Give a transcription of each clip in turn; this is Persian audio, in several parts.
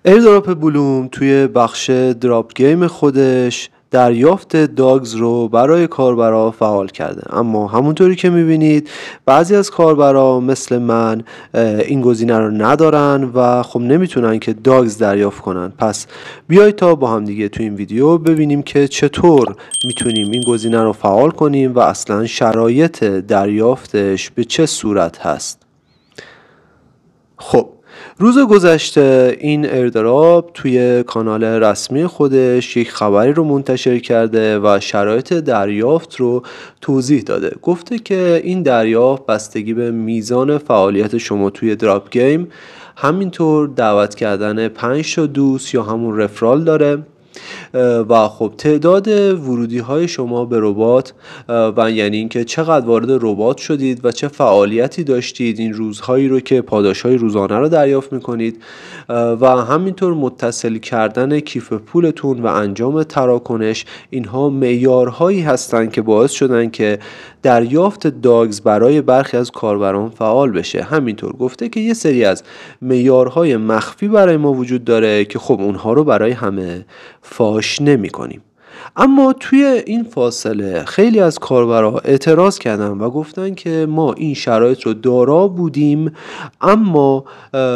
ایردراپ بلوم توی بخش دراپ گیم خودش دریافت داگز رو برای کاربرا فعال کرده، اما همونطوری که میبینید بعضی از کاربرا مثل من این گزینه رو ندارن و خب نمیتونن که داگز دریافت کنن. پس بیایید تا با هم دیگه تو این ویدیو ببینیم که چطور میتونیم این گزینه رو فعال کنیم و اصلا شرایط دریافتش به چه صورت هست. خب روز گذشته این ایردراپ توی کانال رسمی خودش یک خبری رو منتشر کرده و شرایط دریافت رو توضیح داده. گفته که این دریافت بستگی به میزان فعالیت شما توی دراپ گیم، همینطور دعوت کردن 5 تا دوست یا همون رفرال داره و خب تعداد ورودی های شما به ربات و یعنی اینکه چقدر وارد ربات شدید و چه فعالیتی داشتید این روزهایی رو که پاداش های روزانه رو دریافت میکنید و همینطور متصل کردن کیف پولتون و انجام تراکنش. اینها معیارهایی هستند که باعث شدن که دریافت داگز برای برخی از کاربران فعال بشه. همینطور گفته که یه سری از معیارهای مخفی برای ما وجود داره که خب اونها رو برای همه فاش نمی کنیم. اما توی این فاصله خیلی از کاربرا اعتراض کردن و گفتن که ما این شرایط رو دارا بودیم اما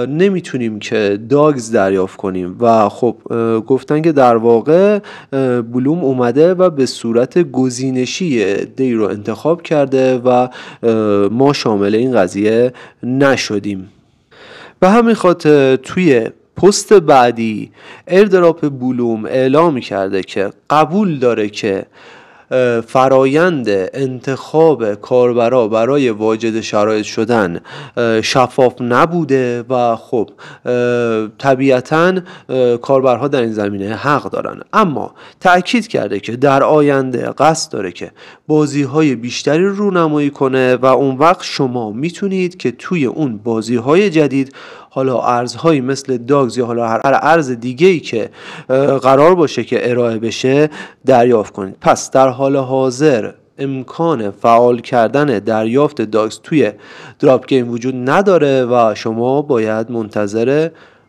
نمیتونیم که داگز دریافت کنیم و خب گفتن که در واقع بلوم اومده و به صورت گزینشی دی رو انتخاب کرده و ما شامل این قضیه نشدیم. به همین خاطر توی پست بعدی ایردراپ بلوم اعلام کرده که قبول داره که فرایند انتخاب کاربرا برای واجد شرایط شدن شفاف نبوده و خب طبیعتاً کاربرها در این زمینه حق دارن، اما تأکید کرده که در آینده قصد داره که بازی‌های بیشتری رو رونمایی کنه و اون وقت شما میتونید که توی اون بازی‌های جدید حالا ارزهایی مثل داگز یا حالا هر ارز دیگه‌ای که قرار باشه که ارائه بشه دریافت کنید. پس در حال حاضر امکان فعال کردن دریافت داگز توی دراپ گیم وجود نداره و شما باید منتظر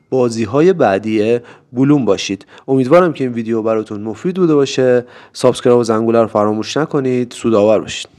بازی‌های بعدی بلوم باشید. امیدوارم که این ویدیو براتون مفید بوده باشه. سابسکرایب و زنگوله رو فراموش نکنید. سودآور باشید.